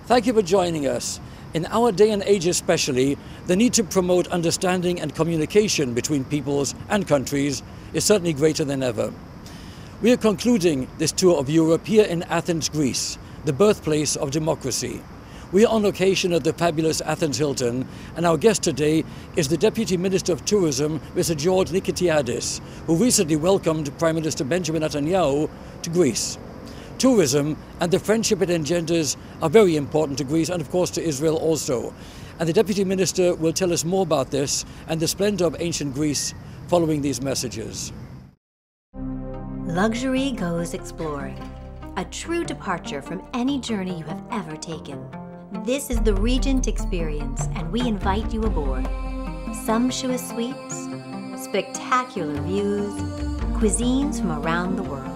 Thank you for joining us. In our day and age especially, the need to promote understanding and communication between peoples and countries is certainly greater than ever. We are concluding this tour of Europe here in Athens, Greece, the birthplace of democracy. We are on location at the fabulous Athens Hilton, and our guest today is the Deputy Minister of Tourism, Mr. George Nikitiadis, who recently welcomed Prime Minister Benjamin Netanyahu to Greece. Tourism and the friendship it engenders are very important to Greece and of course to Israel also. And the Deputy Minister will tell us more about this and the splendor of ancient Greece following these messages. Luxury goes exploring. A true departure from any journey you have ever taken. This is the Regent Experience and we invite you aboard. Sumptuous suites, spectacular views, cuisines from around the world.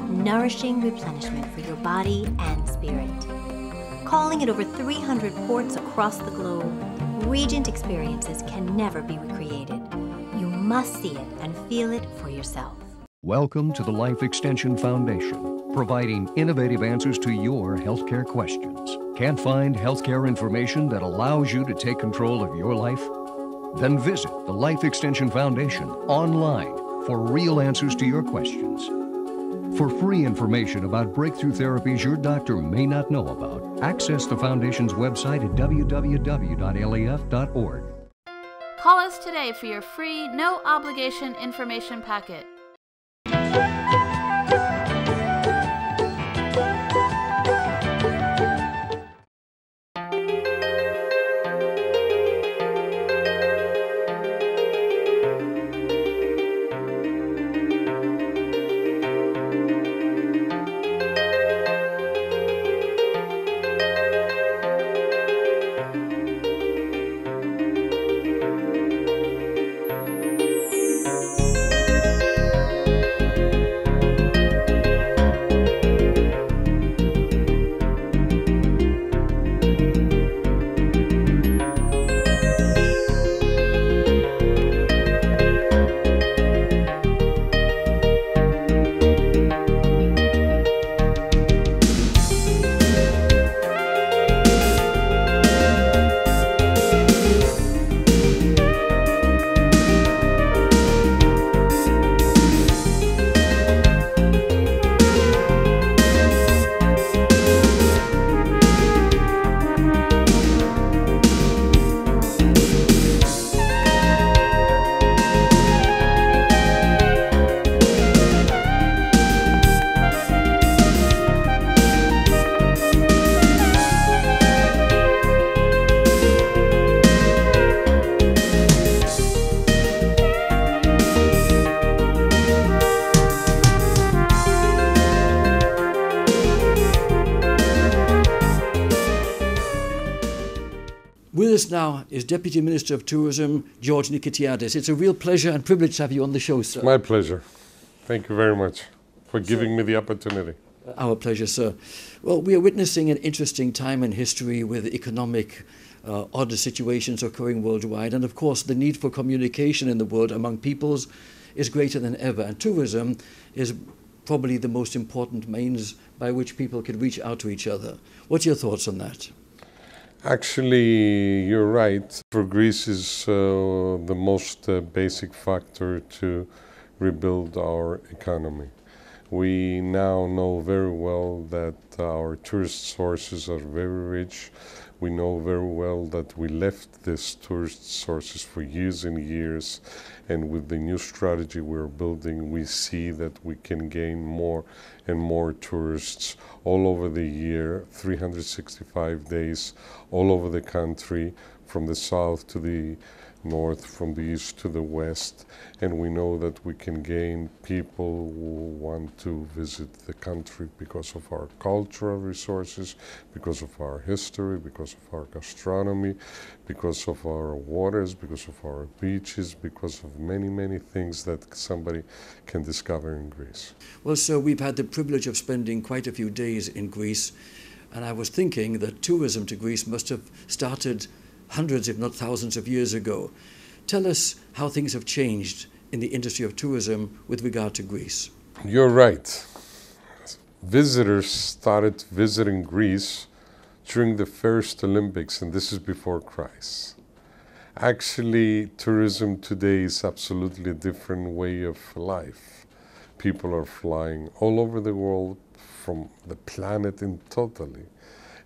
Nourishing replenishment for your body and spirit. Calling at over 300 ports across the globe, Regent experiences can never be recreated. You must see it and feel it for yourself. Welcome to the Life Extension Foundation, providing innovative answers to your healthcare questions. Can't find healthcare information that allows you to take control of your life? Then visit the Life Extension Foundation online for real answers to your questions. For free information about breakthrough therapies your doctor may not know about, access the Foundation's website at www.lef.org. Call us today for your free, no-obligation information packet. With us now is Deputy Minister of Tourism, George Nikitiadis. It's a real pleasure and privilege to have you on the show, sir. My pleasure. Thank you very much for giving me the opportunity. Our pleasure, sir. Well, we are witnessing an interesting time in history with economic odd situations occurring worldwide. And of course, the need for communication in the world among peoples is greater than ever. And tourism is probably the most important means by which people can reach out to each other. What's your thoughts on that? Actually, you're right. For Greece is the most basic factor to rebuild our economy. We now know very well that our tourist sources are very rich. We know very well that we left these tourist sources for years and years, and with the new strategy we're building, we see that we can gain more and more tourists all over the year, 365 days, all over the country, from the south to the north, from the east to the west, and we know that we can gain people who want to visit the country because of our cultural resources, because of our history, because of our gastronomy, because of our waters, because of our beaches, because of many, many things that somebody can discover in Greece. Well, sir, we've had the privilege of spending quite a few days in Greece. And I was thinking that tourism to Greece must have started hundreds, if not thousands of years ago. Tell us how things have changed in the industry of tourism with regard to Greece. You're right. Visitors started visiting Greece during the first Olympics, and this is before Christ. Actually, tourism today is absolutely a different way of life. People are flying all over the world from the planet in totally,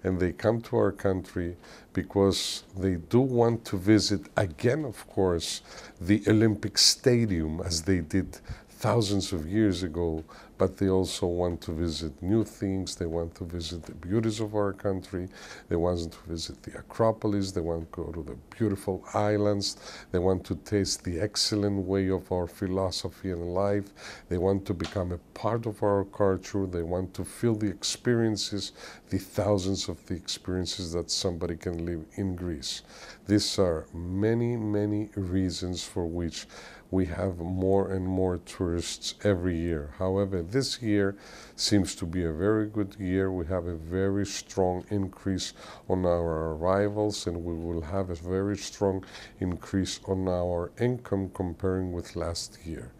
and they come to our country because they do want to visit again, of course, the Olympic Stadium as they did thousands of years ago, but they also want to visit new things. They want to visit the beauties of our country. They want to visit the Acropolis. They want to go to the beautiful islands. They want to taste the excellent way of our philosophy and life. They want to become a part of our culture. They want to feel the experiences, the thousands of the experiences that somebody can live in Greece. These are many, many reasons for which we have more and more tourists every year. However, this year seems to be a very good year. We have a very strong increase on our arrivals, and we will have a very strong increase on our income comparing with last year.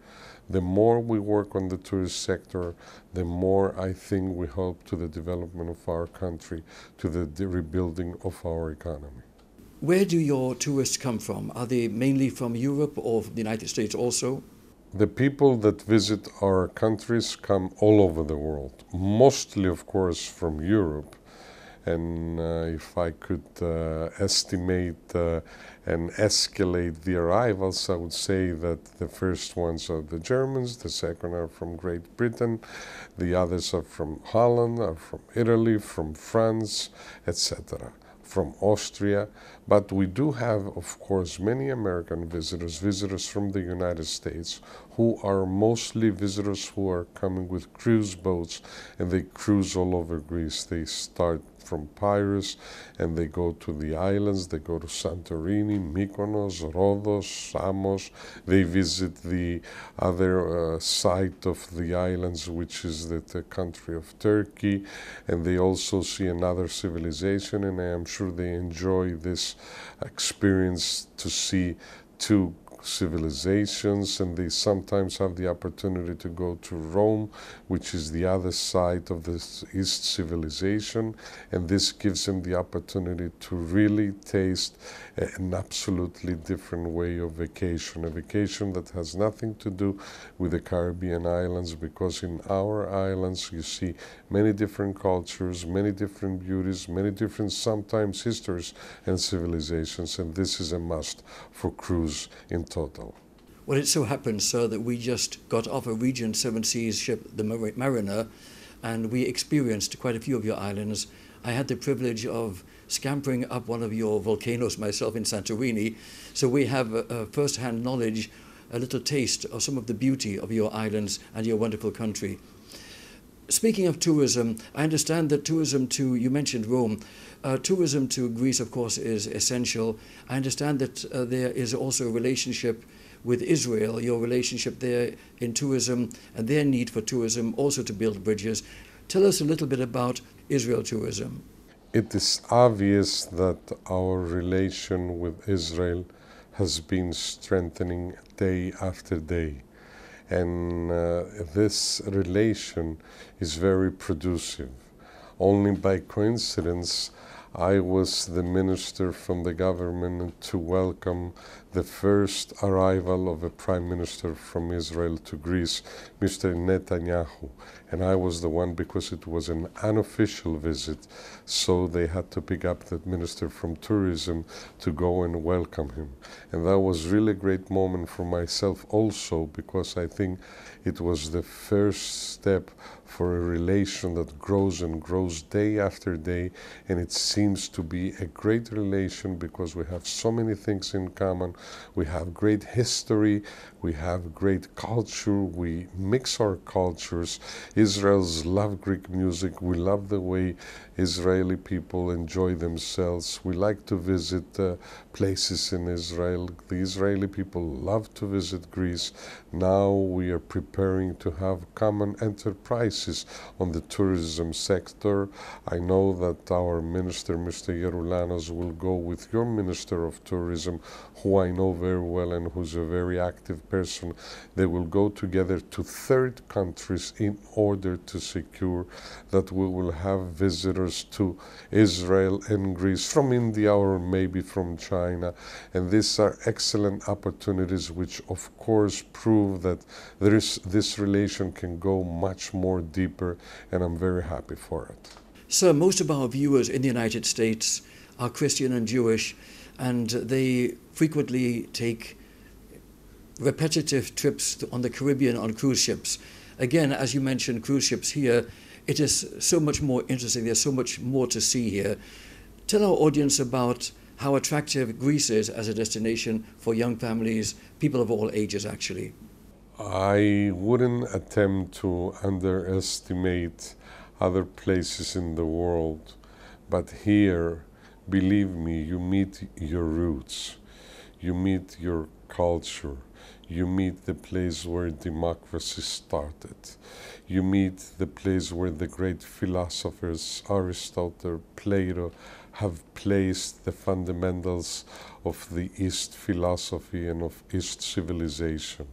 The more we work on the tourist sector, the more I think we help to the development of our country, to the rebuilding of our economy. Where do your tourists come from? Are they mainly from Europe or the United States also? The people that visit our countries come all over the world, mostly, of course, from Europe. And if I could estimate and escalate the arrivals, I would say that the first ones are the Germans, the second are from Great Britain, the others are from Holland, are from Italy, from France, etc., from Austria. But we do have, of course, many American visitors from the United States, who are mostly visitors who are coming with cruise boats, and they cruise all over Greece. They start from Piraeus and they go to the islands. They go to Santorini, Mykonos, Rhodos, Samos. They visit the other side of the islands, which is the country of Turkey, and they also see another civilization, and I am sure they enjoy this experience to see two civilizations, and they sometimes have the opportunity to go to Rome, which is the other side of the East civilization, and this gives them the opportunity to really taste an absolutely different way of vacation, a vacation that has nothing to do with the Caribbean islands, because in our islands you see many different cultures, many different beauties, many different sometimes histories and civilizations, and this is a must for cruise in total. Well, it so happens, sir, that we just got off a Regent Seven Seas ship, the Mariner, and we experienced quite a few of your islands. I had the privilege of scampering up one of your volcanoes myself in Santorini, so we have first-hand knowledge, a little taste of some of the beauty of your islands and your wonderful country. Speaking of tourism, I understand that tourism to, you mentioned Rome, tourism to Greece, of course, is essential. I understand that there is also a relationship with Israel, your relationship there in tourism and their need for tourism also to build bridges. Tell us a little bit about Israel tourism. It is obvious that our relation with Israel has been strengthening day after day. And this relation is very producive. Only by coincidence, I was the minister from the government to welcome the first arrival of a prime minister from Israel to Greece, Mr. Netanyahu. And I was the one because it was an unofficial visit, so they had to pick up that minister from tourism to go and welcome him. And that was really a great moment for myself also, because I think it was the first step for a relation that grows and grows day after day, and it seems to be a great relation because we have so many things in common. We have great history, we have great culture, we mix our cultures. Israelis love Greek music, we love the way Israeli people enjoy themselves. We like to visit places in Israel. The Israeli people love to visit Greece. Now we are preparing to have common enterprises on the tourism sector. I know that our minister, Mr. Geroulanos, will go with your Minister of Tourism, who I know very well and who's a very active person. They will go together to third countries in order to secure that we will have visitors to Israel and Greece from India or maybe from China. And these are excellent opportunities which of course prove that this relation can go much more deeper, and I'm very happy for it. Sir, most of our viewers in the United States are Christian and Jewish, and they frequently take repetitive trips on the Caribbean on cruise ships. Again, as you mentioned, cruise ships here, it is so much more interesting. There's so much more to see here. Tell our audience about how attractive Greece is as a destination for young families, people of all ages, actually. I wouldn't attempt to underestimate other places in the world, but here, believe me, you meet your roots, you meet your culture, you meet the place where democracy started, you meet the place where the great philosophers Aristotle, Plato have placed the fundamentals of the East philosophy and of East civilization.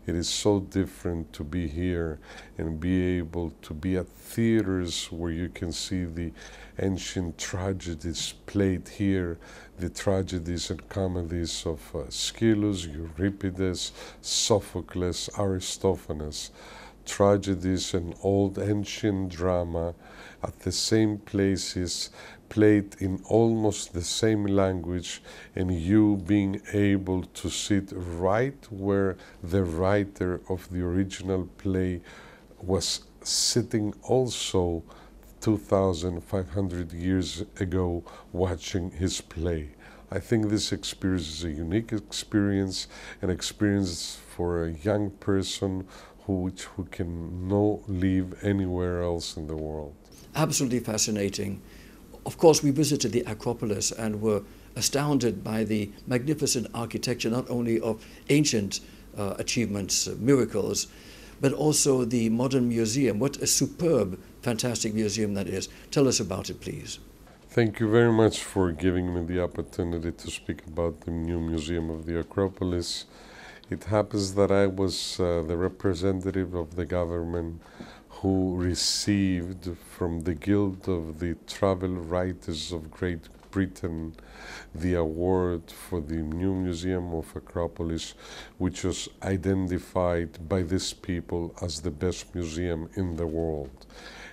It is so different to be here and be able to be at theaters where you can see the ancient tragedies played here, the tragedies and comedies of Aeschylus, Euripides, Sophocles, Aristophanes, tragedies and old ancient drama at the same places, played in almost the same language, and you being able to sit right where the writer of the original play was sitting also 2,500 years ago watching his play. I think this experience is a unique experience, an experience for a young person who can not live anywhere else in the world. Absolutely fascinating. Of course, we visited the Acropolis and were astounded by the magnificent architecture, not only of ancient achievements, miracles, but also the modern museum. What a superb, fantastic museum that is. Tell us about it, please. Thank you very much for giving me the opportunity to speak about the new museum of the Acropolis. It happens that I was the representative of the government who received from the Guild of the Travel Writers of Great Britain the award for the new Museum of Acropolis, which was identified by these people as the best museum in the world.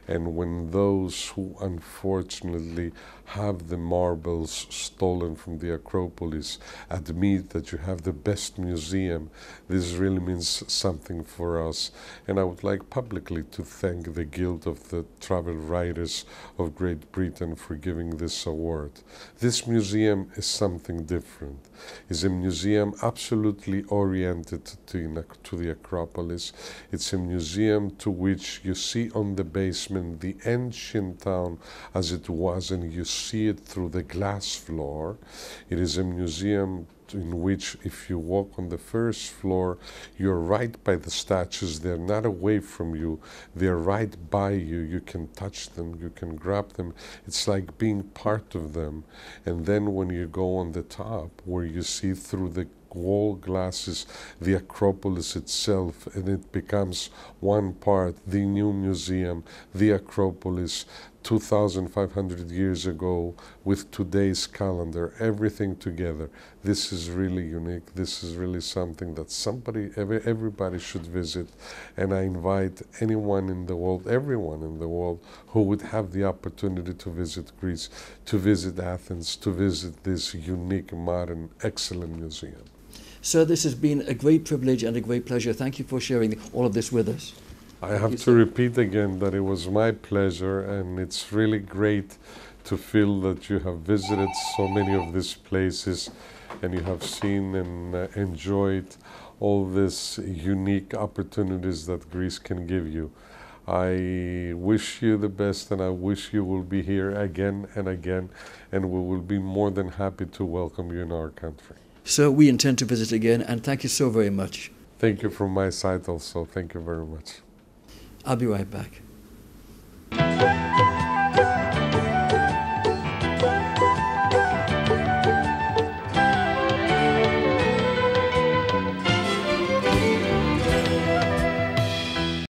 And when those who unfortunately have the marbles stolen from the Acropolis admit that you have the best museum, this really means something for us. And I would like publicly to thank the Guild of the Travel Writers of Great Britain for giving this award. This museum is something different. It's a museum absolutely oriented to the Acropolis. It's a museum to which you see on the basement the ancient town as it was, and you see it through the glass floor. It is a museum in which if you walk on the first floor, you're right by the statues. They're not away from you. They're right by you. You can touch them. You can grab them. It's like being part of them. And then when you go on the top, where you see through the wall glasses the Acropolis itself, and it becomes one part, the new museum, the Acropolis, 2,500 years ago with today's calendar, everything together. This is really unique. This is really something that everybody should visit. And I invite anyone in the world, everyone in the world who would have the opportunity to visit Greece, to visit Athens, to visit this unique, modern, excellent museum. Sir, this has been a great privilege and a great pleasure. Thank you for sharing all of this with us. I have to repeat again that it was my pleasure, and it's really great to feel that you have visited so many of these places and you have seen and enjoyed all these unique opportunities that Greece can give you. I wish you the best, and I wish you will be here again and again, and we will be more than happy to welcome you in our country. So we intend to visit again, and thank you so very much. Thank you from my side also. Thank you very much. I'll be right back.